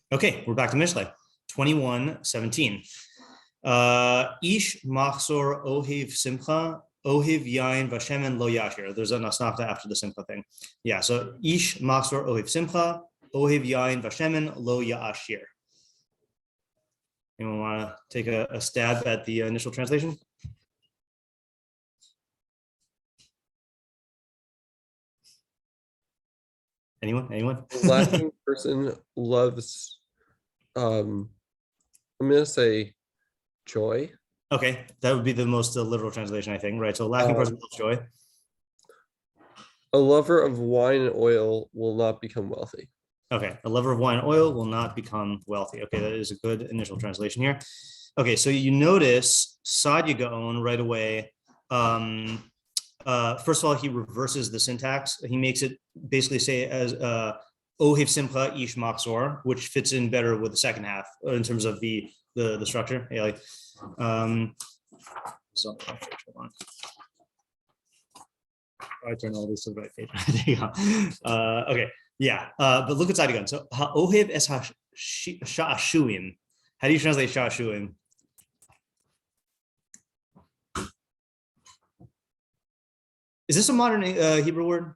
Okay, we're back to Mishlei, 21:17. Ishmaksar ohev simcha, ohev yain vashemen lo yashir. There's an asnafta after the simcha thing. Yeah, so Ishmaksar ohev simcha, ohev yain vashemen lo yashir. Anyone want to take a stab at the initial translation? Anyone? The Latin person loves, I'm going to say joy. Okay, that would be the most literal translation, I think, right? So lacking person loves joy. A lover of wine and oil will not become wealthy. Okay, a lover of wine and oil will not become wealthy. Okay, that is a good initial translation here. Okay, so you notice Sadia Gaon right away. First of all, he reverses the syntax. He makes it basically say as Ohev Simcha Ishmaksar, which fits in better with the second half in terms of the structure. Yeah, like, so hold on. I turn all these to the right page. There you go. Okay, yeah, but look at Sadia Gaon. So Ohev es Sha'ashuim. How do you translate Sha'ashuim? Is this a modern Hebrew word?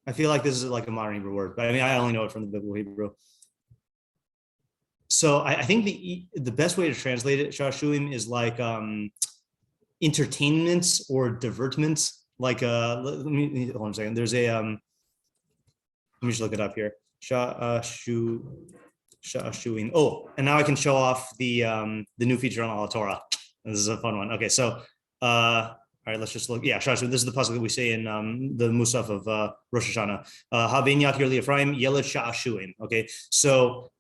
I feel like this is like a modern Hebrew word, but I mean, I only know it from the biblical Hebrew. So I think the best way to translate it, Shashuim, is like entertainments or divertments. Like let me hold on a second. There's a let me just look it up here. Shashuim. Oh, and now I can show off the new feature on Al Torah. This is a fun one. Okay, so all right, let's just look. Yeah, Shashu, this is the pasuk that we say in the Musaf of Rosh Hashanah. Havin Yakir Li Ephraim Yeled Sha'ashuim. Okay, so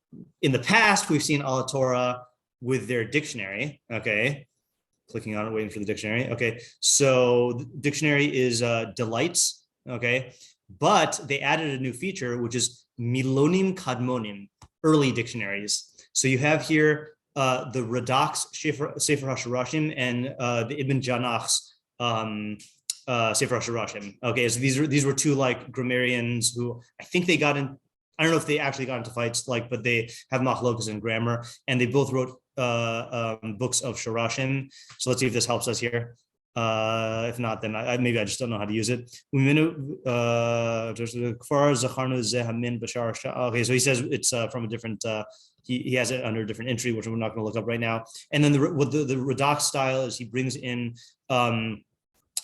in the past, we've seen Al Torah with their dictionary. Okay, clicking on it, waiting for the dictionary. Okay, so the dictionary is delights. Okay, but they added a new feature, which is Milonim Kadmonim, early dictionaries. So you have here the Radak's Sefer HaShorashim and the Ibn Janach's Sefer HaShorashim. Okay, so these were two like grammarians who I think they got in. I don't know if they actually got into fights, like, but they have machlokas in grammar, and they both wrote books of Shorashim. So let's see if this helps us here. If not, then maybe I just don't know how to use it. Okay, so he says it's from a different. He has it under a different entry, which we're not going to look up right now. And then what the Radak style is, he brings in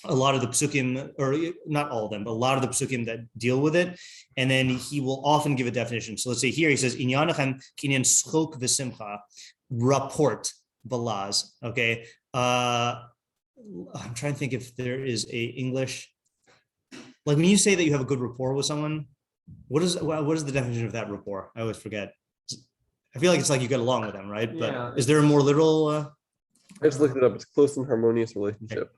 a lot of the psukim, or not all of them, but a lot of the psukim that deal with it. And then he will often give a definition. So let's say here he says, Inyanachem kinyan schok v'simcha, rapport balaz. Okay. I'm trying to think if there is a English, like when you say that you have a good rapport with someone, what is the definition of that rapport? I always forget. I feel like it's like you get along with them, right? Yeah. But is there a more literal? I just looked it up. It's close and harmonious relationship.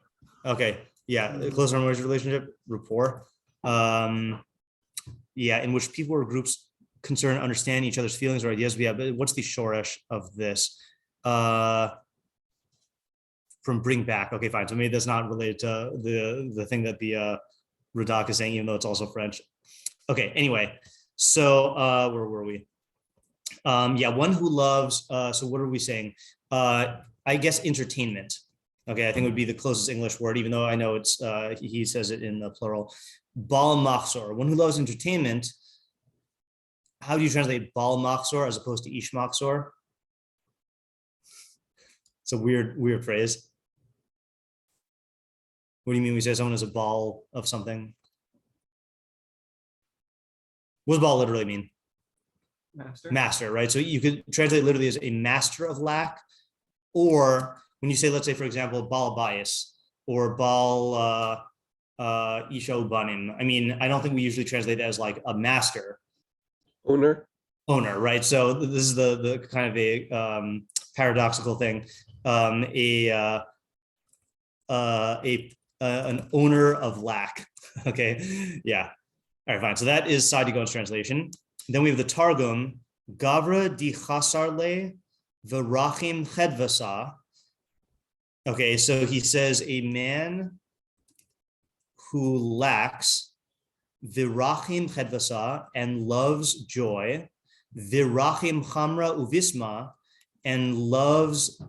Okay. Yeah, close and harmonious relationship, rapport. Yeah, in which people or groups concerned understand each other's feelings or ideas. Yeah, but what's the shoresh of this? From bring back. Okay, fine. So maybe that's not related to the thing that the Radak is saying, even though it's also French. Okay, anyway. So where were we? Yeah, one who loves, so what are we saying? I guess entertainment. Okay, I think it would be the closest English word, even though I know it's he says it in the plural. Baal Moxor, one who loves entertainment. How do you translate Baal Moxor as opposed to Ishmaksar? It's a weird phrase. What do you mean we say someone is a Baal of something? What does Baal literally mean? Master, right? So you could translate literally as a master of lack, or when you say, let's say, for example, Baal bias or Baal Isha Banim. I mean, I don't think we usually translate that as like a master. Owner, right? So this is the kind of a paradoxical thing. An owner of lack. Okay, yeah. All right, fine. So that is Sadia Gaon's translation. Then we have the Targum, Gavra di Chasarle V'rachim Chedvasa. Okay, so he says a man who lacks V'rachim Chedvasa and loves joy, virachim chamra uvisma, and loves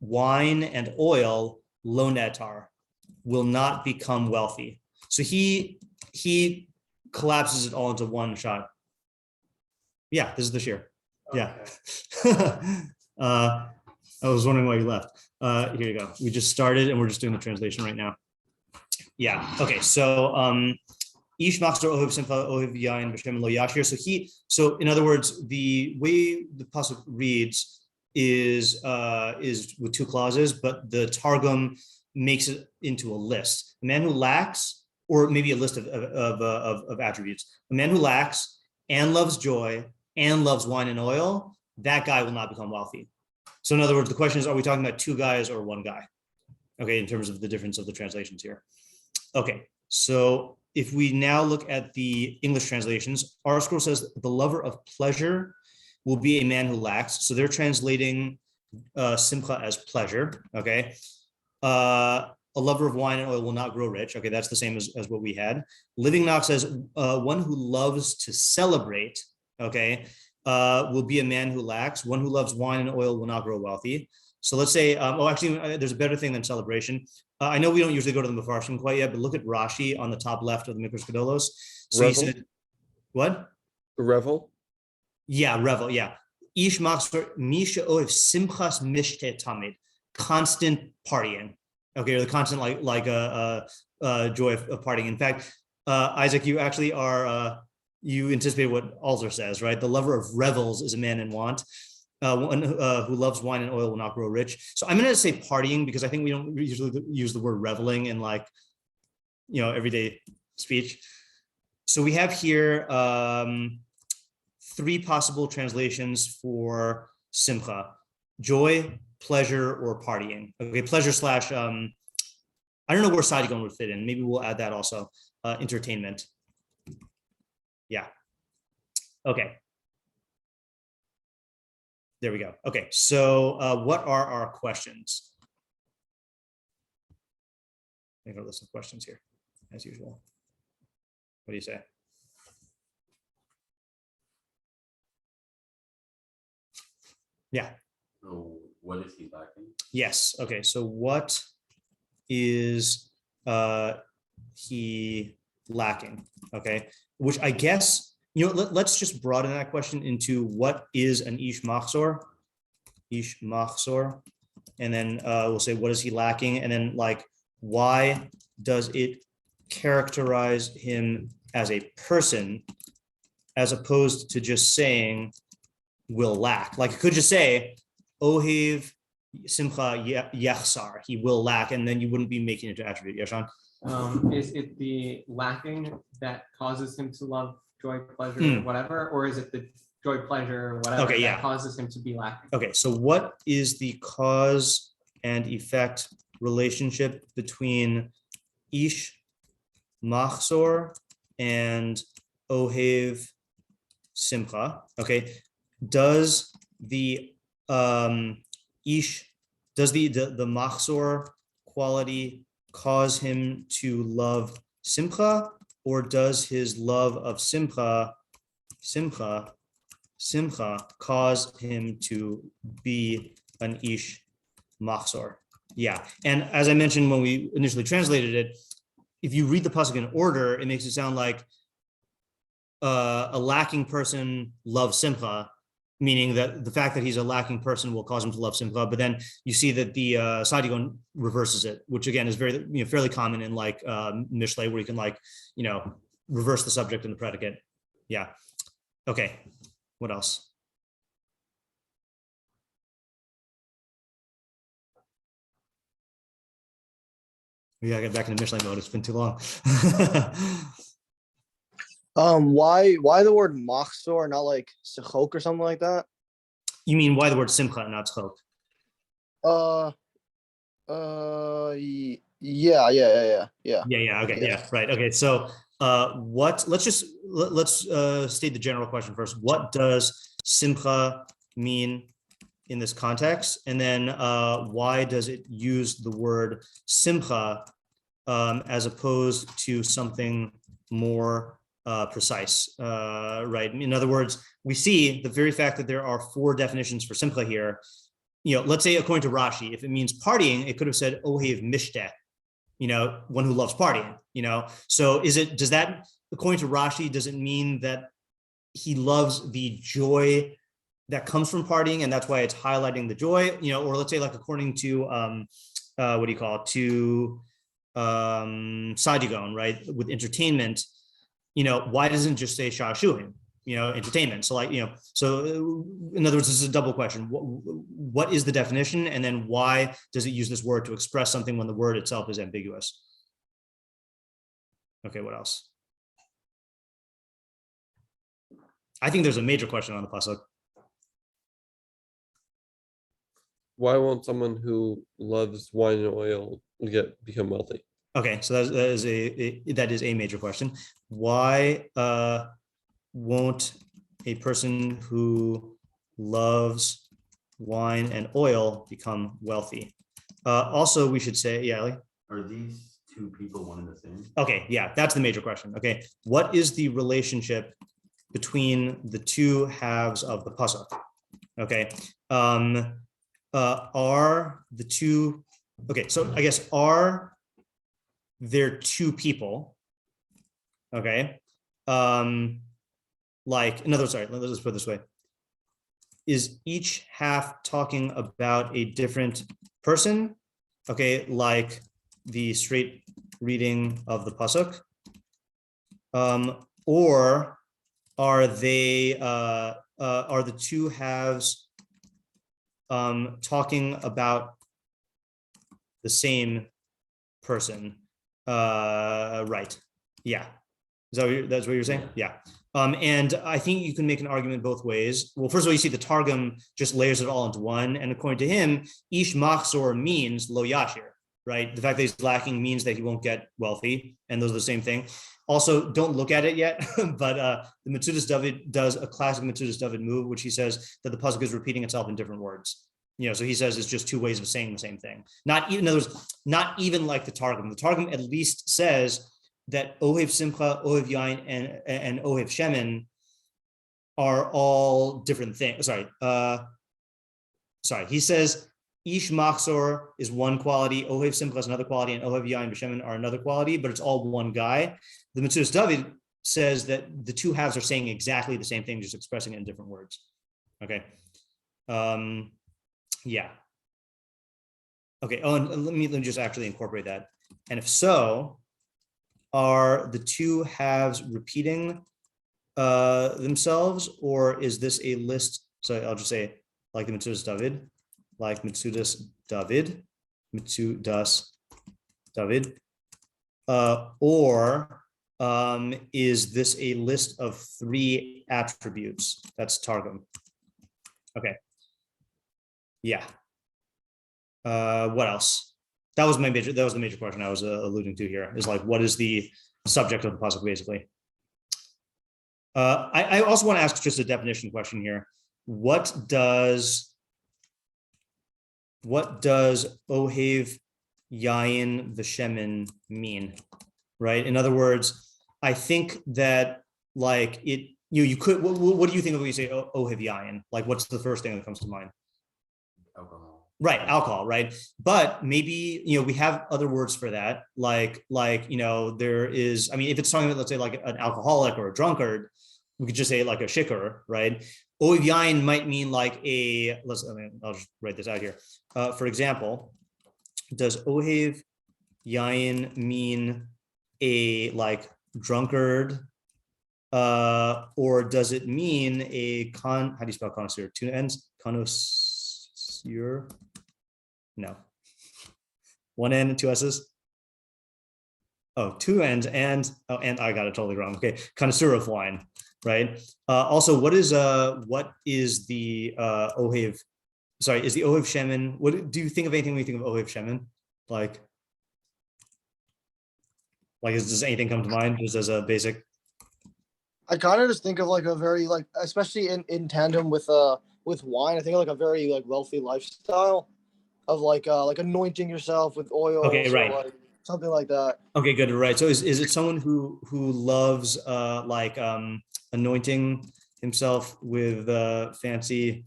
wine and oil, lo netar, will not become wealthy. So he collapses it all into one shot. Yeah, this is the shiur. Yeah. I was wondering why you left. Here you go. We just started and we're just doing the translation right now. Yeah. Okay. So Ishmaksar ohev simcha ohev yain b'shem lo yashir. So in other words, the way the pasuk reads is with two clauses, but the Targum makes it into a list. A man who lacks, or maybe a list of attributes. A man who lacks and loves joy and loves wine and oil, that guy will not become wealthy. So in other words, the question is, are we talking about two guys or one guy? Okay, in terms of the difference of the translations here. Okay, so if we now look at the English translations, our scroll says the lover of pleasure will be a man who lacks. So they're translating simcha as pleasure, okay? A lover of wine and oil will not grow rich. Okay, that's the same as what we had. Living Knox says one who loves to celebrate, okay, will be a man who lacks. One who loves wine and oil will not grow wealthy. So let's say, there's a better thing than celebration. I know we don't usually go to the meforshim quite yet, but look at Rashi on the top left of the Mikros Gedolos. So Revel? he said, what? Revel? Yeah, revel, yeah. Ishmaksar misha ohev simchas mishte tamid, constant partying. Okay, or the constant like joy of partying. In fact, Isaac, you actually are you anticipate what Alzer says, right? The lover of revels is a man in want. One who loves wine and oil will not grow rich. So I'm going to say partying because I think we don't usually use the word reveling in everyday speech. So we have here three possible translations for simcha: joy, pleasure, or partying. Okay, pleasure slash I don't know where Sadigon would fit in. Maybe we'll add that also. Entertainment. Yeah. Okay. There we go. Okay, so what are our questions? I have a list of questions here, as usual. What do you say? Yeah. So what is he lacking? Yes. Okay. So what is he lacking? Okay. Which I guess, let's just broaden that question into what is an Ishmaksar? Ishmaksar. And then we'll say, what is he lacking? And then why does it characterize him as a person as opposed to just saying will lack? Like it could just say, Ohev Simcha Yachsar, he will lack, and then you wouldn't be making it into attribute. Yashan? Is it the lacking that causes him to love joy, pleasure, whatever, or is it the joy, pleasure, whatever that causes him to be lacking? Okay, so what is the cause and effect relationship between Ishmaksar and Ohev Simcha? Okay, does the the Moxor quality cause him to love simcha, or does his love of simcha cause him to be an Ishmaksar? Yeah, and as I mentioned when we initially translated it, if you read the pasuk in order, it makes it sound like a lacking person loves simcha, meaning that the fact that he's a lacking person will cause him to love simcha. But then you see that the Sadigon reverses it, which again is very fairly common in Mishlei, where you can reverse the subject and the predicate. Yeah. Okay. What else? We gotta get back into Mishlei mode. It's been too long. Why the word Moxor, not like Sechok or something like that? You mean why the word simcha and not tzchok? Yeah. Okay, yeah, right. Okay, so let's state the general question first. What does simcha mean in this context? And then why does it use the word simcha as opposed to something more precise, right? In other words, we see the very fact that there are 4 definitions for simcha here. Let's say according to Rashi, if it means partying, it could have said Ohev Mishteh, one who loves partying, So does that, according to Rashi, does it mean that he loves the joy that comes from partying, and that's why it's highlighting the joy, or let's say like according to Sadigon, right, with entertainment, why doesn't it just say sha'shuhim, entertainment? So so in other words, this is a double question. What is the definition, and then why does it use this word to express something when the word itself is ambiguous? Okay, what else? I think there's a major question on the pasuk. Why won't someone who loves wine and oil become wealthy? Okay, so that is a major question. Why won't a person who loves wine and oil become wealthy? Also, we should say, yeah, Ali? Are these 2 people one and the same? Okay, yeah, that's the major question. Okay, what is the relationship between the 2 halves of the pasuk? Okay, are the 2, okay, so I guess are there 2 people? Okay, like, in other words, sorry, let's put it this way. Is each half talking about a different person? Okay, like the straight reading of the pasuk, or are they are the 2 halves talking about the same person? Right. Yeah. That's what you're saying? Yeah. And I think you can make an argument both ways. Well, first of all, you see the Targum just layers it all into one. And according to him, Ishmaksar means lo yashir, right? The fact that he's lacking means that he won't get wealthy. And those are the same thing. Also, don't look at it yet, but the Metzudas David does a classic Metzudas David move, which he says that the pasuk is repeating itself in different words. So he says it's just 2 ways of saying the same thing. Not even, in other words, not even like the Targum. The Targum at least says that Ohev Simcha, Ohev Yain, and Ohev Shemen are all different things. He says Ishmaksar is one quality, Ohev Simcha is another quality, and Ohev Yain and Shemen are another quality, but it's all one guy. The Metzudas David says that the 2 halves are saying exactly the same thing, just expressing it in different words. Okay. Yeah. Okay. Oh, and let me just actually incorporate that. And if so, are the 2 halves repeating themselves, or is this a list? So I'll just say like the Metzudas David, or is this a list of 3 attributes? That's Targum. Okay. Yeah. What else? That was the major question I was alluding to here, is like, what is the subject of the pasuk basically? I also want to ask just a definition question here. What does Ohev Yain V'Shemen mean? Right? In other words, I think that like it, you could, what do you think of when you say Ohev Yain? Like, what's the first thing that comes to mind? Alcohol. Right, alcohol, right? But maybe, we have other words for that. Like, there is, I mean, if it's talking about, let's say like an alcoholic or a drunkard, we could just say like a shiur, right? Ohev Yain might mean like I'll just write this out here. For example, does Ohev Yain mean a like drunkard, or does it mean how do you spell connoisseur? 2 ends, connoisseur? No. 1 N and 2 S's. Oh, 2 N's and I got it totally wrong. Okay, connoisseur of wine, right? Also, what is the Ohev? Sorry, is the Ohev Shemen? What do you think of anything when you think of Ohev Shemen? Like does anything come to mind just as a basic? I kind of just think of like a very like, especially in tandem with wine, I think of like a very like wealthy lifestyle of like anointing yourself with oil. Okay, right. Like something like that. Okay, good. Right. So is it someone who loves anointing himself with fancy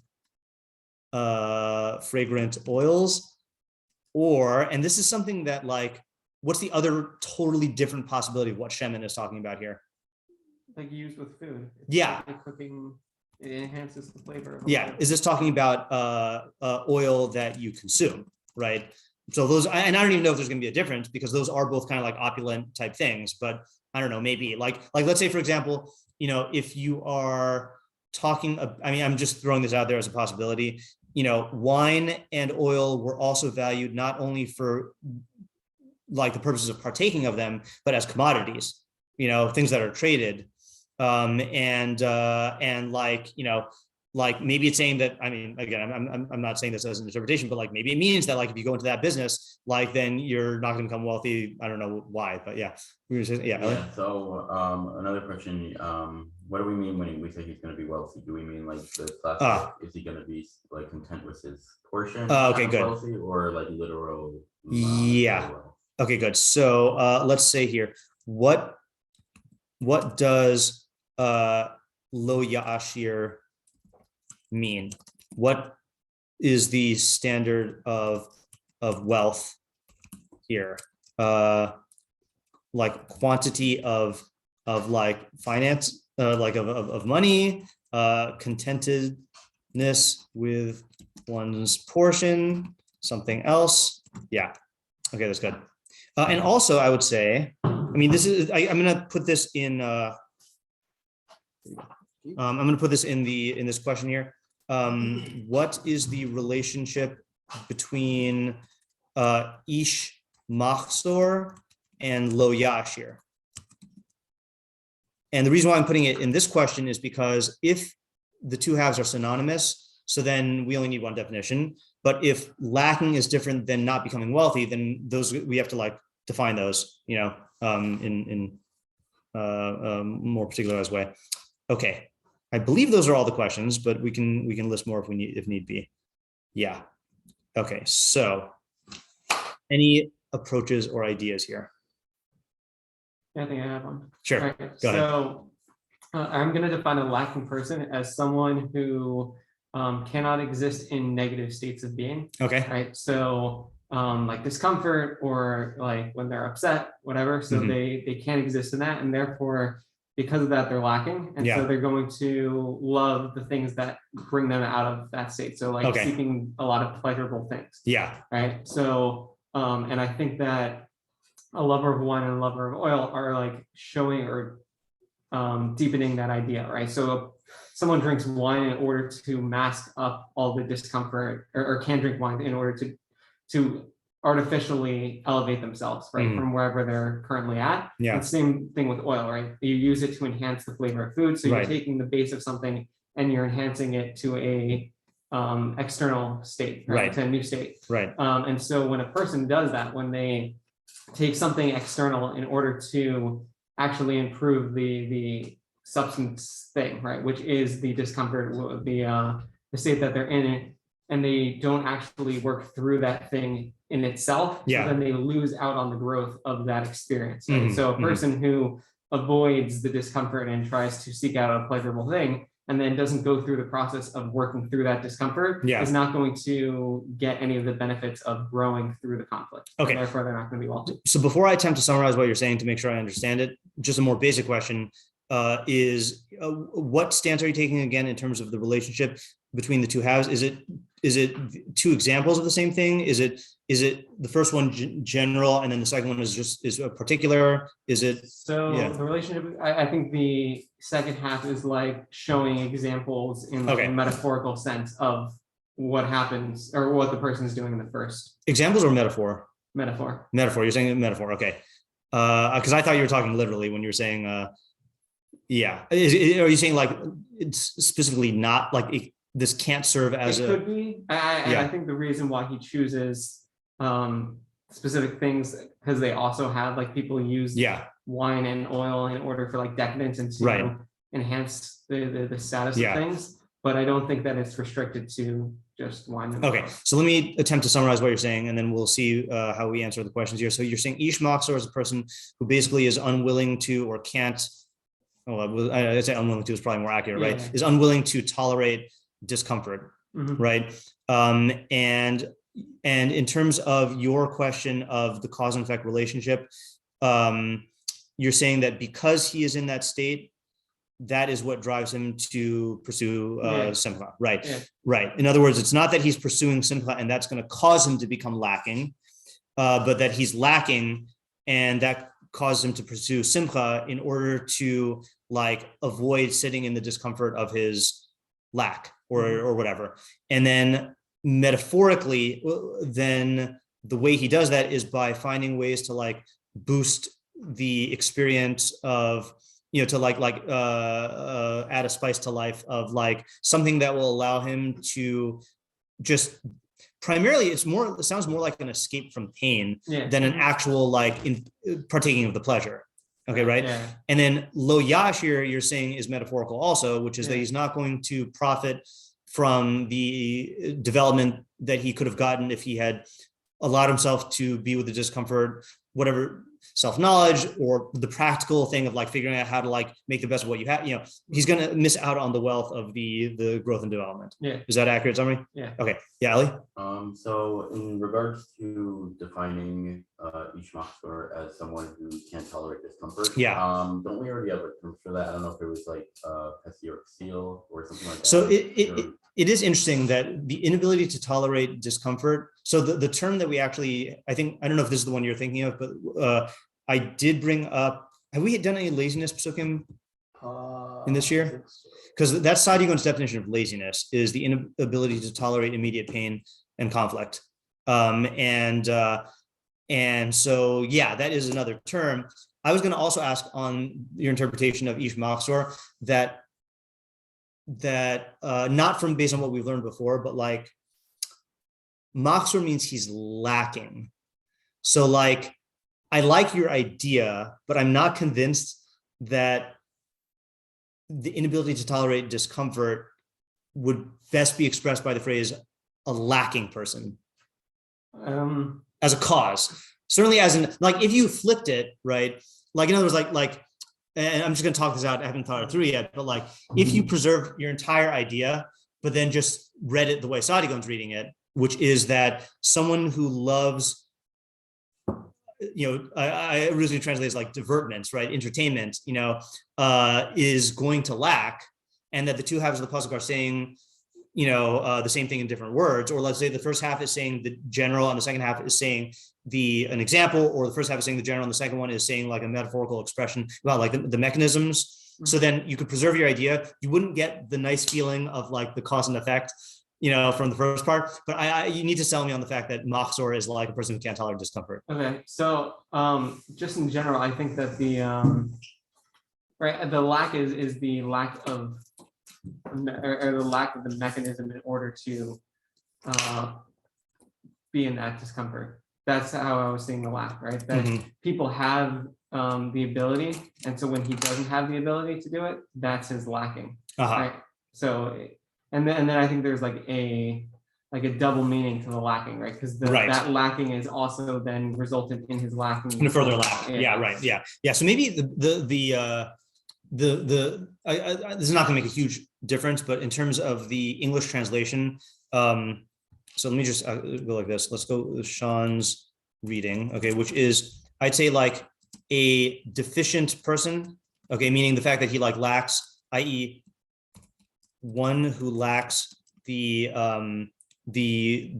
fragrant oils, and this is something that like, what's the other totally different possibility of what shemen is talking about here? Like used with food. Yeah. Like cooking, it enhances the flavor. Of Yeah. Is this talking about oil that you consume, right? So those, and I don't even know if there's going to be a difference because those are both kind of like opulent type things, but I don't know, maybe like let's say, for example, if you are talking, I mean, I'm just throwing this out there as a possibility, wine and oil were also valued not only for like the purposes of partaking of them, but as commodities, things that are traded. And like maybe it's saying that, I mean, again, I'm not saying this as an interpretation, but like maybe it means that like if you go into that business, like then you're not going to become wealthy. I don't know why, but yeah. Yeah. So another question, what do we mean when we say he's going to be wealthy? Do we mean like the classic, is he going to be like content with his portion? Okay, good. Wealthy, or like literal? Yeah. Okay, good. So let's say here, what does lo ya'ashir mean? What is the standard of wealth here? Like quantity of like finance, like of money, contentedness with one's portion, something else. Yeah. Okay, that's good. And also, I would say, I mean, this is, I'm going to put this in, I'm going to put this in this question here. What is the relationship between Ishmaksar and lo ya'ashir? And the reason why I'm putting it in this question is because if the two halves are synonymous, so then we only need one definition. But if lacking is different than not becoming wealthy, then those we have to like define those, in more particularized way. Okay, I believe those are all the questions, but we can list more if need be. Yeah. Okay. So, any approaches or ideas here? I think I have one. Sure. Right. Go ahead. So I'm going to define a lacking person as someone who cannot exist in negative states of being. Okay. Right. So like discomfort or like when they're upset, whatever. So they can't exist in that. And therefore, because of that, they're lacking. And so they're going to love the things that bring them out of that state. So like seeking a lot of pleasurable things. Yeah. Right. So, and I think that a lover of wine and a lover of oil are like showing or deepening that idea, right? So someone drinks wine in order to mask up all the discomfort, or can drink wine in order to artificially elevate themselves, right, from wherever they're currently at. Yeah. And same thing with oil, right? You use it to enhance the flavor of food. So you're taking the base of something and you're enhancing it to a external state, right? To a new state. Right. And so when a person does that, when they take something external in order to actually improve the substance thing, right, which is the discomfort, the state that they're in, and they don't actually work through that thing in itself, so then they lose out on the growth of that experience. Right? So a person who avoids the discomfort and tries to seek out a pleasurable thing and then doesn't go through the process of working through that discomfort is not going to get any of the benefits of growing through the conflict. Okay. And therefore, they're not going to be wealthy. So before I attempt to summarize what you're saying to make sure I understand it, just a more basic question is what stance are you taking again in terms of the relationship between the two halves? Is it two examples of the same thing? Is it the first one general and then the second one is a particular? Is it the relationship? I think the second half is like showing examples in like a metaphorical sense of what happens or what the person is doing in the first. Examples or metaphor? Metaphor. Metaphor. You're saying metaphor. Okay. Because I thought you were talking literally when you were saying, are you saying like it's specifically not like this can't serve as it could be. I think the reason why he chooses specific things because they also have like people use wine and oil in order for like decadence and to enhance the status of things. But I don't think that it's restricted to just wine and oil. So let me attempt to summarize what you're saying, and then we'll see how we answer the questions here. So you're saying Ishmaksar is a person who basically is unwilling to or can't I'd say unwilling to is probably more accurate, right? Yeah. Is unwilling to tolerate discomfort, Mhm. right? And in terms of your question of the cause and effect relationship, you're saying that because he is in that state, that is what drives him to pursue simcha, right? Yeah. Right. In other words, it's not that he's pursuing simcha and that's going to cause him to become lacking, but that he's lacking and that causes him to pursue simcha in order to like avoid sitting in the discomfort of his lack or whatever. And then metaphorically, then the way he does that is by finding ways to like boost the experience of, to add a spice to life of like something that will allow him to just primarily it sounds more like an escape from pain than an actual like partaking of the pleasure. Okay, right? Yeah. And then lo yashir, you're saying is metaphorical also, which is that he's not going to profit from the development that he could have gotten if he had allowed himself to be with the discomfort, whatever self-knowledge or the practical thing of like figuring out how to like make the best of what you have, he's going to miss out on the wealth of the growth and development. Yeah. Is that accurate summary? Yeah. Okay. Yeah, Ali? So in regards to defining Ishmaksar as someone who can't tolerate discomfort, don't we already have a term for that? I don't know if it was like pesky or seal or something like that. So it is interesting that the inability to tolerate discomfort. So the term that we actually, I don't know if this is the one you're thinking of, but I did bring up, have we done any laziness pasukim in this year? Because that's Sadigon's definition of laziness is the inability to tolerate immediate pain and conflict. And so, yeah, that is another term. I was going to also ask on your interpretation of Ishmaksar that not from based on what we've learned before, but like Moxor means he's lacking. So like, I like your idea, but I'm not convinced that the inability to tolerate discomfort would best be expressed by the phrase a lacking person as a cause. Certainly as in, like, if you flipped it, right? Like, in other words, like, and I'm just going to talk this out. I haven't thought it through yet, but like, if you preserve your entire idea, but then just read it the way Sadigon's reading it, which is that someone who loves, I originally translate as like divertments, right? Entertainment, is going to lack, and that the two halves of the pasuk are saying, the same thing in different words. Or let's say the first half is saying the general, and the second half is saying an example, or the first half is saying the general, and the second one is saying like a metaphorical expression about like the mechanisms. So then you could preserve your idea. You wouldn't get the nice feeling of like the cause and effect, from the first part, but you need to sell me on the fact that Moxor is like a person who can't tolerate discomfort. Okay, so just in general, I think that the lack is the lack of or the lack of the mechanism in order to be in that discomfort. That's how I was seeing the lack, right? That people have the ability, and so when he doesn't have the ability to do it, that's his lacking, right? So. And then I think there's like a double meaning to the lacking, right? Because that lacking is also then resulted in his lacking. In a further lack. Yeah, right. Yeah. So maybe this is not going to make a huge difference, but in terms of the English translation, so let me just go like this. Let's go with Sean's reading, okay, which is, I'd say like a deficient person, okay, meaning the fact that he like lacks, i.e., one who lacks the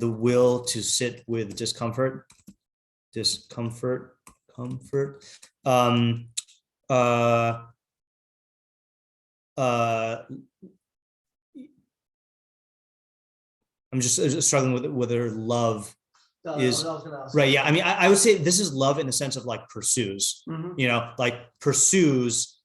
will to sit with discomfort. I'm just struggling with whether love is right. Yeah, I mean, I would say this is love in the sense of like pursues. Like pursues.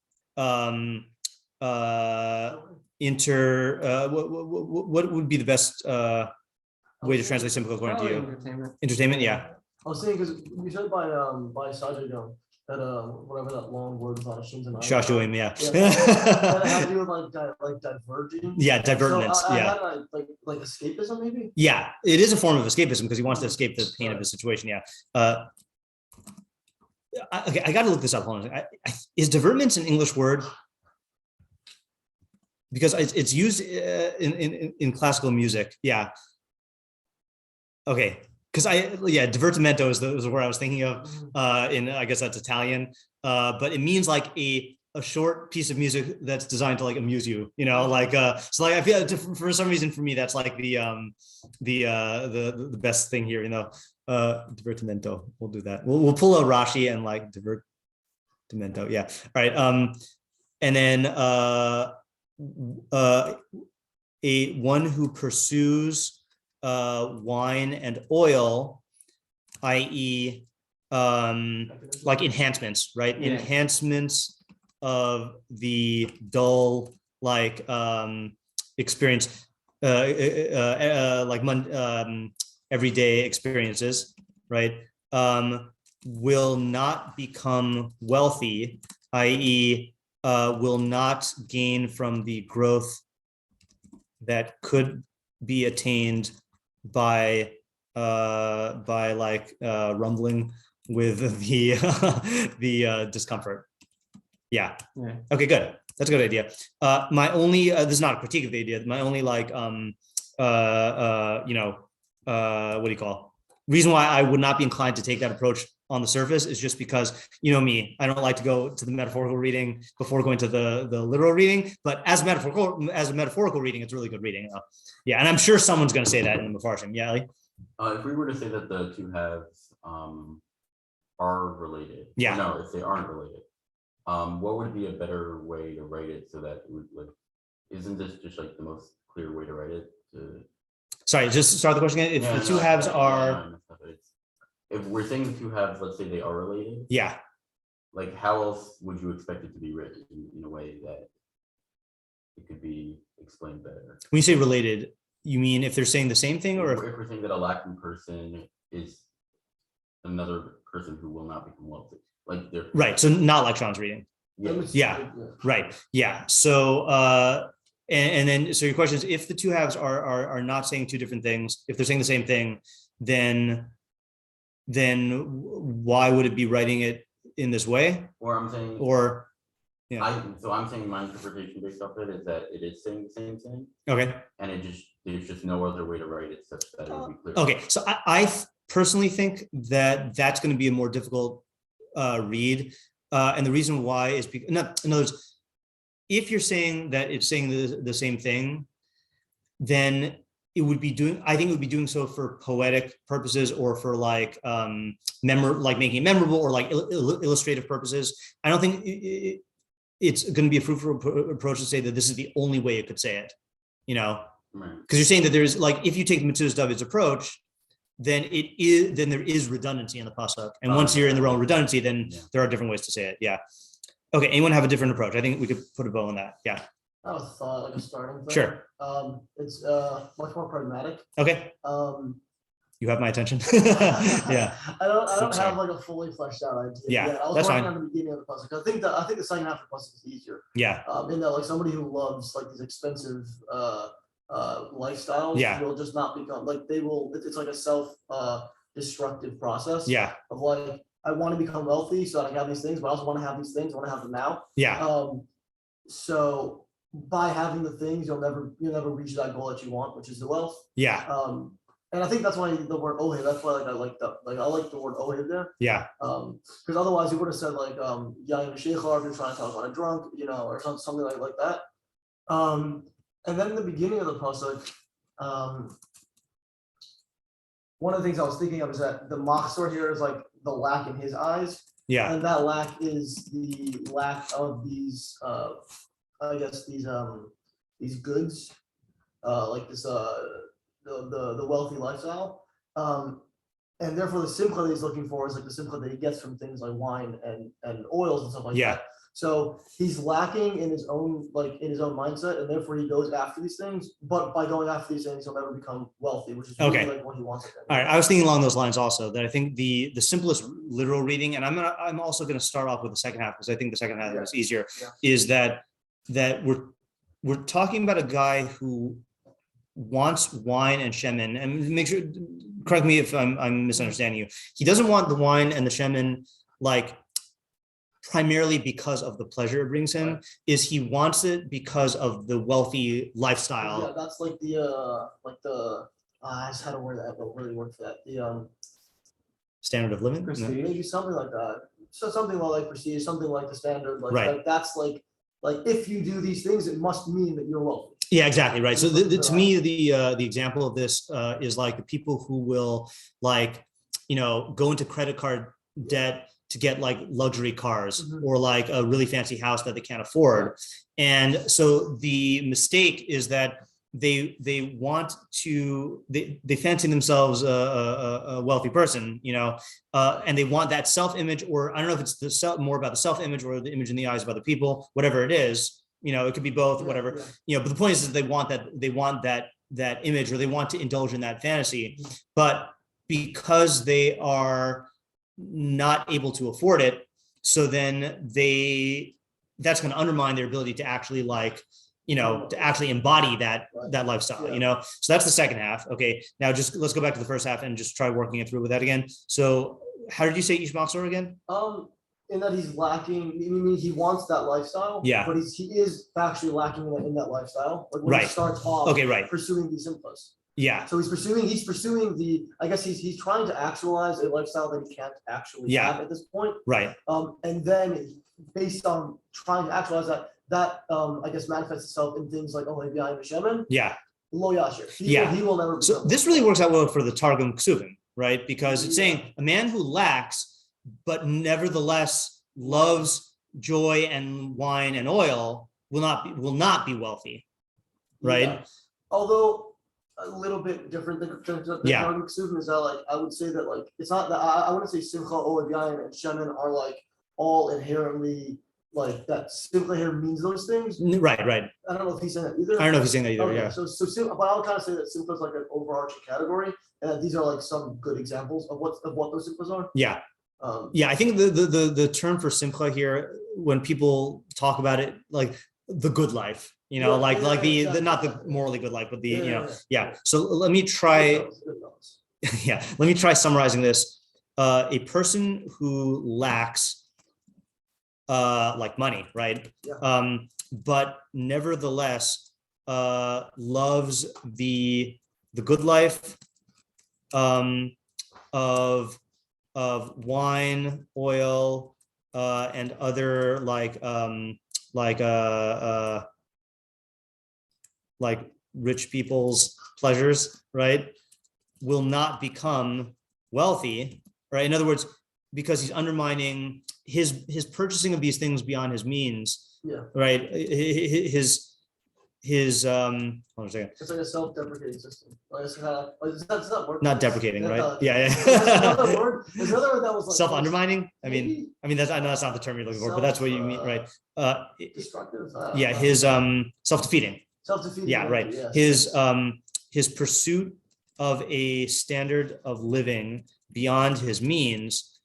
What would be the best way to translate simple according to you? Entertainment, yeah. I was saying because you said by Sajid that whatever that long word is on Shashuim, yeah. That had to do with like diverging. Yeah, divergence. So, yeah. Like escapism, maybe. Yeah, it is a form of escapism because he wants to escape the pain of his situation. Yeah. Okay, I got to look this up. Hold on. Is divertment's an English word? because it's used in classical music. Yeah. Okay. Because divertimento is the word I was thinking of. I guess that's Italian. But it means like a short piece of music that's designed to like amuse you, so like I feel for some reason for me that's like the best thing here, divertimento. We'll do that. We'll pull a Rashi and like divertimento. Yeah. All right. And then a one who pursues wine and oil, i.e. like enhancements, right? Yeah. Enhancements of the dull like experience, everyday experiences, right? Will not become wealthy, i.e. Will not gain from the growth that could be attained by rumbling with the discomfort. Yeah. Okay, good. That's a good idea. My only this is not a critique of the idea. My only what do you call reason why I would not be inclined to take that approach on the surface is just because me, I don't like to go to the metaphorical reading before going to the literal reading. But as a metaphorical reading, it's really good reading. Yeah, and I'm sure someone's going to say that in the meforshim. Yeah, Ali? If we were to say that the two halves are related, yeah. No, if they aren't related, what would be a better way to write it so that it would isn't this just like the most clear way to write it? Sorry, just start the question again. If the two halves are, if we're saying the two halves, let's say they are related. Yeah. Like how else would you expect it to be written in a way that it could be explained better? When you say related, you mean if they're saying the same thing, or if we're saying that a lacking person is another person who will not become wealthy, like they're right? So not like Sean's reading. Yeah. Right. Yeah. So and then so your question is, if the two halves are not saying two different things, if they're saying the same thing, then why would it be writing it in this way? Or I'm saying, I'm saying my interpretation based off it is that it is saying the same thing. Okay. And there's just no other way to write it such that it would be clear. Okay. So I personally think that that's going to be a more difficult read. And the reason why is because, in other words, if you're saying that it's saying the same thing, then it would be doing so for poetic purposes or for like making it memorable or like illustrative purposes. I don't think it's going to be a fruitful approach to say that this is the only way it could say it, because you're saying that there's like, if you take David's approach, then there is redundancy in the pasuk, and once you're in the realm of redundancy, then there are different ways to say it. Yeah. Okay. Anyone have a different approach? I think we could put a bow on that. Yeah. I was thought like a starting thing. Sure. It's much more pragmatic. Okay. You have my attention. Yeah. I don't have like a fully fleshed out idea. Yeah, I was that's working fine. on the beginning of the pasuk. I think the second half of the pasuk is easier. Yeah. In that like somebody who loves like these expensive lifestyles will just not become like it's like a self destructive process. Yeah. Of like, I want to become wealthy so that I can have these things, but I also want to have these things. I want to have them now. Yeah. So by having the things, you'll never reach that goal that you want, which is the wealth. Yeah. And I think that's why the word ohev. That's why I like the word ohev there. Yeah. Because otherwise you would have said like yain shiur if you're trying to talk about a drunk, or something like that. And then in the beginning of the pasuk, one of the things I was thinking of is that the Moxor here is like the lack in his eyes. Yeah. And that lack is the lack of these, I guess these goods, like this, the wealthy lifestyle. And therefore the simcha that he's looking for is like the simcha that he gets from things like wine and oils and stuff like that. So he's lacking in his own mindset, and therefore he goes after these things. But by going after these things, he'll never become wealthy, which is really like what he wants. All right, I was thinking along those lines also, that I think the simplest literal reading, and I'm also going to start off with the second half because I think the second half is easier. Is that we're talking about a guy who wants wine and shemen, and make sure, correct me if I'm misunderstanding you. He doesn't want the wine and the shemen like primarily because of the pleasure it brings him. Is he wants it because of the wealthy lifestyle. Yeah, that's like I just had a word that will really work for that. The Standard of living. Prestige. maybe something like that. So something like prestige, something like the standard, like, Right. like that's like if you do these things, it must mean that you're wealthy. Yeah, exactly. Right. So to me, the example of this is like the people who will like, go into credit card debt to get like luxury cars or like a really fancy house that they can't afford. And so the mistake is that they fancy themselves a wealthy person, and they want that self-image, or I don't know if it's more about the self-image or the image in the eyes of other people, whatever it is, it could be both, whatever, but the point is that they want that image, or they want to indulge in that fantasy, but because they are not able to afford it, so then that's going to undermine their ability to actually to actually embody that lifestyle, so that's the second half. Okay, now just let's go back to the first half and just try working it through with that again. So how did you say Ishmaksar again? In that he's lacking, I mean, he wants that lifestyle, but he is actually lacking in that lifestyle. Like when he starts off pursuing these simchas. Yeah. So he's pursuing I guess he's trying to actualize a lifestyle that he can't actually have at this point. Right. And then based on trying to actualize that I guess manifests itself in things like Yeah. Lo yashir. He will never. So this really works out well for the Targum K'tuvim, right? Because it's saying a man who lacks but nevertheless loves joy and wine and oil will not be wealthy, right? Yeah. Although a little bit different than Targum K'tuvim is that I would say that it's not that I wouldn't say simcha, olav yain, and shemen are all inherently that simcha here means those things. Right. I don't know if he's saying that either. I don't know if he's saying that either. Okay, Yeah. So but I would kind of say that simcha is an overarching category, and that these are some good examples of what those simchas are. Yeah. I think the term for simcha here, when people talk about it, the good life, the not the morally good life, but So let me try. Let me try summarizing this. A person who lacks money, right? But nevertheless loves the good life of wine, oil, and other rich people's pleasures, right? Will not become wealthy, right? In other words, because he's undermining his purchasing of these things beyond his means, right? His hold on a second. It's like a self-deprecating system. Not deprecating, right? There's another word that was self-undermining. I mean I know that's not the term you're looking for, but that's what you mean, right? Destructive. His self-defeating. Self-defeating. Yeah, right. Yes. His pursuit of a standard of living beyond his means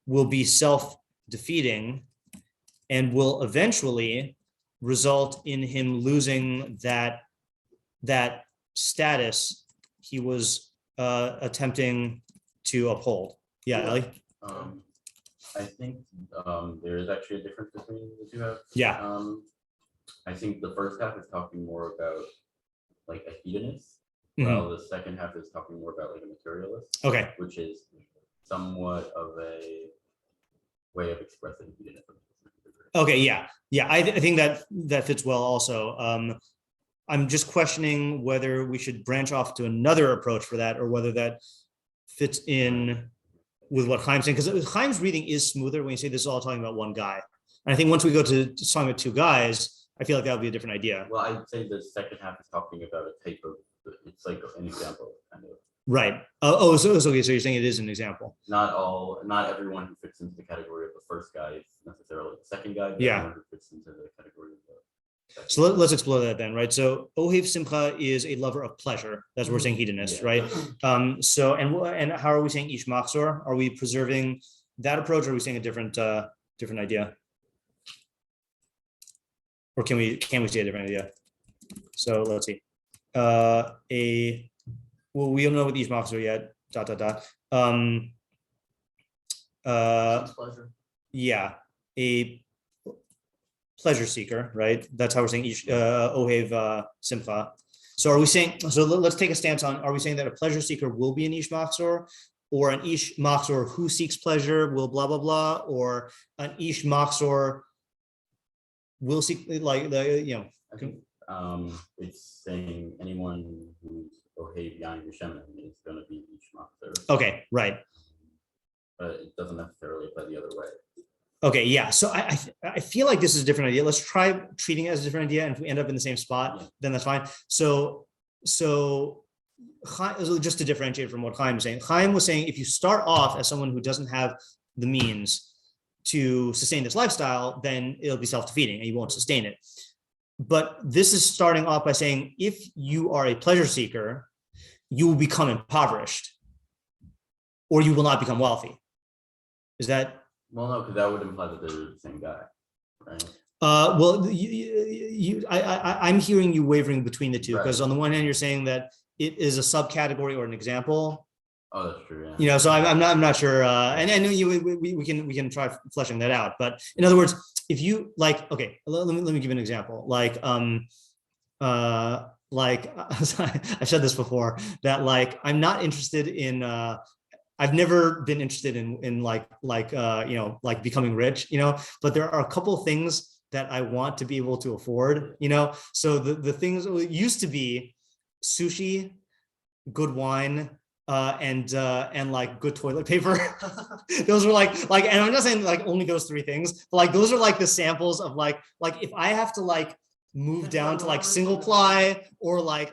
will be self-defeating and will eventually result in him losing that status he was attempting to uphold. Yeah, Ellie? I think there is actually a difference between the two halves. Yeah. I think the first half is talking more about a hedonist, Mhm. while the second half is talking more about a materialist. Okay. Which is somewhat of a way of expressing hedonism. Okay, yeah. I think that fits well also. I'm just questioning whether we should branch off to another approach for that, or whether that fits in with what Chaim's saying, because Chaim's reading is smoother when you say this is all talking about one guy. And I think once we go to talking about two guys, I feel like that would be a different idea. Well, I'd say the second half is talking about a type of, it's like an example, kind of. Right. So you're saying it is an example. Not everyone who fits into the category of the first guy is necessarily the second guy, but everyone who fits into the category of the second. So let's explore that then, right? So Ohev Simcha is a lover of pleasure. That's what we're saying, hedonist, right? So and how are we saying Ishmaksar? Are we preserving that approach, or are we saying a different idea? Or can we say a different idea? So let's see. We don't know what the Ishmaksar yet. Pleasure. Yeah. a pleasure seeker, right? That's how we're saying Ohev Simcha. So are we saying, so let's take a stance on, are we saying that a pleasure seeker will be an Ishmaksar, or an Ishmaksar who seeks pleasure will blah, blah, blah, or an Ishmaksar will seek, like, the, I think it's saying anyone who's Ohev Yain Vishemin is going to be Ishmaksar. Okay, right. But it doesn't necessarily apply the other way. Okay, yeah. So I feel like this is a different idea. Let's try treating it as a different idea, and if we end up in the same spot, then that's fine. So just to differentiate from what Chaim was saying, Chaim was saying if you start off as someone who doesn't have the means to sustain this lifestyle, then it'll be self-defeating and you won't sustain it. But this is starting off by saying if you are a pleasure seeker, you will become impoverished, or you will not become wealthy. Is that? Well, no, because that would imply that they're the same guy, right? Well, I'm hearing you wavering between the two, because Right. on the one hand, you're saying that it is a subcategory or an example. Oh, that's true. Yeah. You know, so I'm not sure, and I know we can try fleshing that out. But in other words, if you like, okay, let me give you an example. Like I've said this before, that like I'm not interested in. I've never been interested in like becoming rich, you know, but there are a couple of things that I want to be able to afford, you know. So the things used to be sushi, good wine, and like good toilet paper. Those were like, and I'm not saying like only those three things, but like those are like the samples of like if I have to like move down to like single ply, or like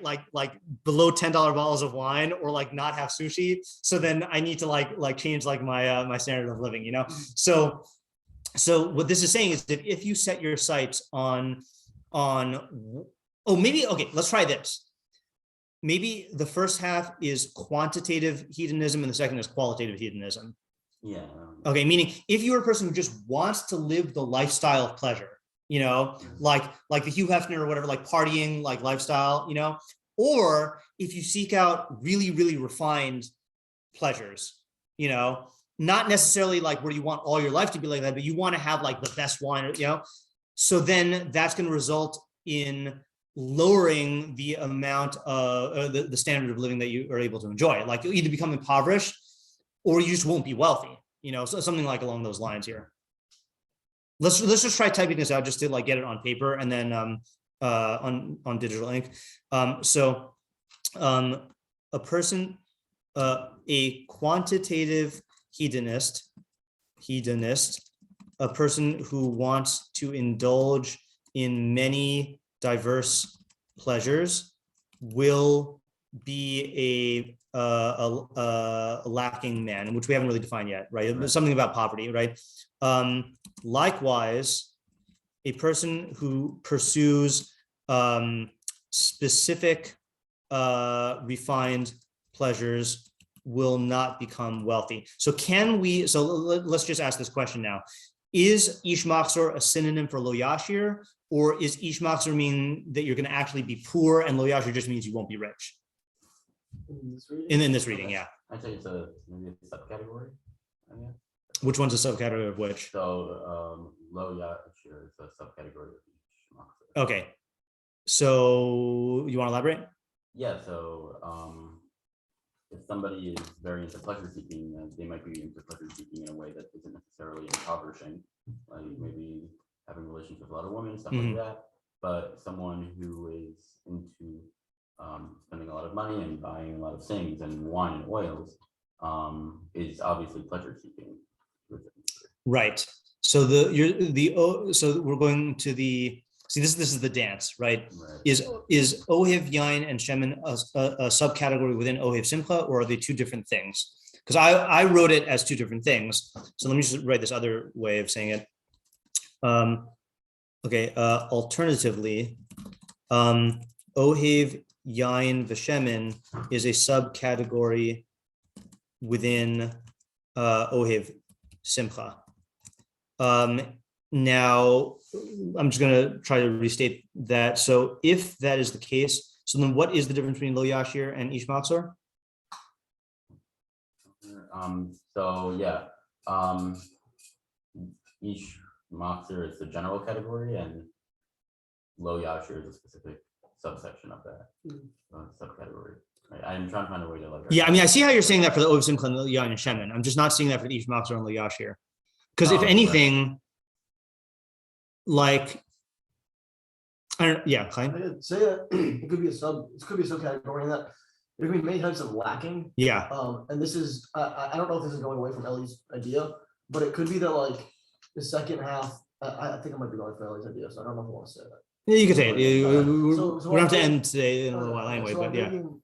below $10 bottles of wine, or like not have sushi, so then I need to like change like my standard of living, you know. So what this is saying is that if you set your sights on maybe, okay, let's try this. Maybe the first half is quantitative hedonism and the second is qualitative hedonism. Yeah. Okay, meaning if you're a person who just wants to live the lifestyle of pleasure, you know, like the Hugh Hefner or whatever, like partying, like lifestyle, you know, or if you seek out really, really refined pleasures, you know, not necessarily like where you want all your life to be like that, but you want to have like the best wine, you know, so then that's going to result in lowering the amount of the standard of living that you are able to enjoy. Like you'll either become impoverished or you just won't be wealthy, you know, so something like along those lines here. Let's just try typing this out just to like get it on paper and then on digital ink. So a person, a quantitative hedonist, a person who wants to indulge in many diverse pleasures will be a lacking man, which we haven't really defined yet, right? There's something about poverty, right? Likewise, a person who pursues specific refined pleasures will not become wealthy. So let's just ask this question now. Is Ishmaksar a synonym for lo yashir, or is Ishmaksar mean that you're going to actually be poor and lo yashir just means you won't be rich? In this reading, yeah. I'd say it's maybe a subcategory. Yeah. Which one's a subcategory of which? So low yashir is a subcategory of Ishmaksar. Okay. So you want to elaborate? Yeah. So if somebody is very into pleasure seeking, they might be into pleasure seeking in a way that isn't necessarily impoverishing, like maybe having relations with a lot of women, stuff like that. But someone who is into spending a lot of money and buying a lot of things and wine and oils is obviously pleasure seeking. Right. So so we're going to this is the dance, right? Is Ohev Yain and Shemin a subcategory within Ohev Simcha, or are they two different things? Because I wrote it as two different things. So let me just write this other way of saying it. Okay. Alternatively, Ohev Yain Veshemin is a subcategory within Ohev Simcha. Now, I'm just going to try to restate that. So if that is the case, so then what is the difference between lo yashir and Ishmaksar? So yeah, Moxor is the general category, and Lo Yashir is a specific subsection of that subcategory. Right? I'm trying to find a way to like. Yeah, I mean, I see how you're saying that for the Ov Simcha and Yan and Shemin. I'm just not seeing that for the Ishmaksar and Lo Yashir. Because if anything, like, I don't. Yeah, Chaim? I'd say that it could be a subcategory in that there can be many types of lacking. Yeah. And this is I don't know if this is going away from Ellie's idea, but it could be that like the second half. I think I might be going for Ellie's idea, so I don't know if I want to say that. Yeah, you can say it. We So don't have to end today in a little while anyway, so but I'm yeah. thinking,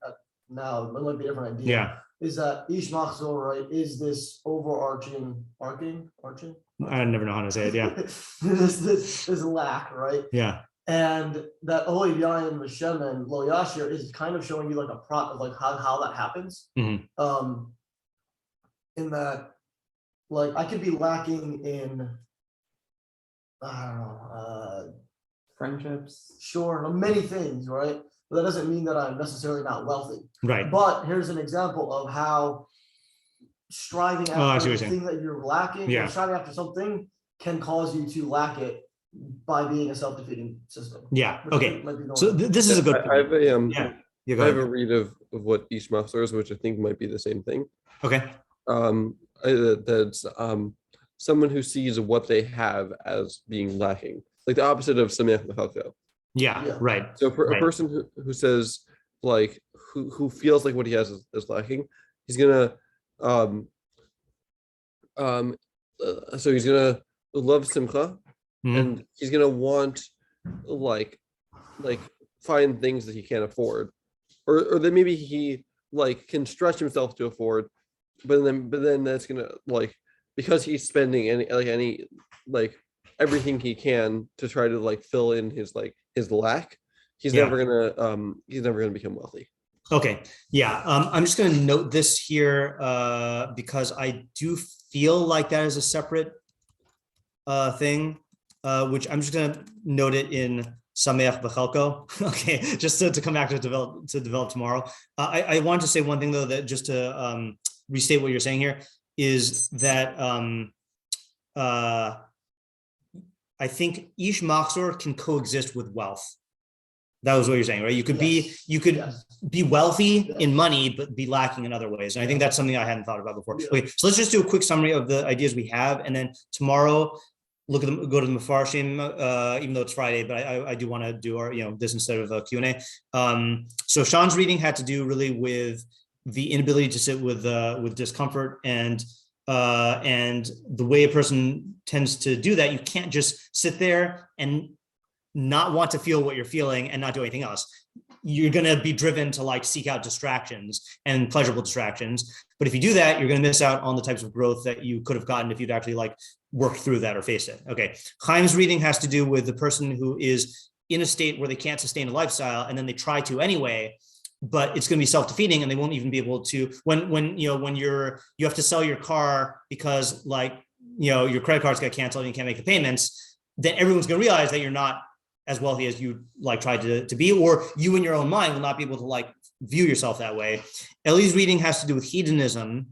now it might be a different idea. Yeah. Is that Ishmaksar, right? Is this overarching arching? I never know how to say it. Yeah. this lack, right? Yeah. And that Oy Yayin Mishem and Lo Yashir is kind of showing you like a prop of like how that happens. Mhm. In that, like I could be lacking in, I don't know, Friendships. sure, many things, right? But that doesn't mean that I'm necessarily not wealthy. Right. But here's an example of how striving I see what after you're the saying. thing that you're lacking, Yeah. or striving after something can cause you to lack it by being a self-defeating system. Yeah. Which Okay. might be going So this is a good I have point. a Yeah. You go I have a ahead. read of what Ishmaksar is, which I think might be the same thing. Okay. That's someone who sees what they have as being lacking, like the opposite of Sameach Mechalkel. Yeah. Yeah. Right. So for Right. a person who says like who feels like what he has is lacking, he's gonna so he's gonna love Simcha, Mhm. and he's gonna want like find things that he can't afford, or that maybe he like can stretch himself to afford, but then that's gonna like, because he's spending any everything he can to try to like fill in his lack, he's Yeah. never gonna become wealthy. Okay. Yeah. I'm just going to note this here because I do feel like that is a separate thing, which I'm just going to note it in Sameach B'chalko. Okay, just to come back to develop tomorrow. I want to say one thing though, that just to restate what you're saying here is that I think Ishmaksar can coexist with wealth. That was what you're saying, right? You could Yes. be wealthy Yes. in money, but be lacking in other ways. And I think that's something I hadn't thought about before. Okay, so let's just do a quick summary of the ideas we have, and then tomorrow go to the meforshim, even though it's Friday, but I do want to do our this instead of a Q&A. So Sean's reading had to do really with the inability to sit with discomfort, and the way a person tends to do that. You can't just sit there and not want to feel what you're feeling and not do anything else. You're going to be driven to like seek out distractions and pleasurable distractions. But if you do that, you're going to miss out on the types of growth that you could have gotten if you'd actually like worked through that or faced it. Okay. Chaim's reading has to do with the person who is in a state where they can't sustain a lifestyle, and then they try to anyway, but it's going to be self-defeating, and they won't even be able to, when you have to sell your car because your credit cards got canceled and you can't make the payments, then everyone's going to realize that you're not as wealthy as you tried to be, or you in your own mind will not be able to view yourself that way. Ellie's reading has to do with hedonism,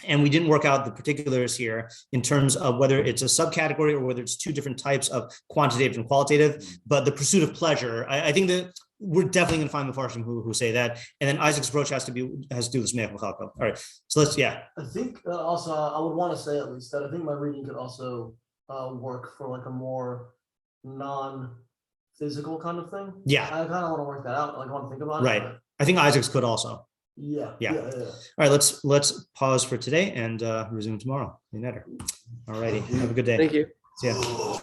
and we didn't work out the particulars here in terms of whether it's a subcategory or whether it's two different types of quantitative and qualitative, but the pursuit of pleasure, I think that we're definitely going to find meforshim who say that. And then Isaac's approach has to do with Sameach B'chalko. All right, so let's, I think also I would want to say at least that I think my reading could also work for like a more non-physical kind of thing. Yeah. I kind of want to work that out. I want to think about it. Right. I think Isaac's could also. Yeah. All right, let's pause for today and resume tomorrow. All righty. Have a good day. Thank you. See ya.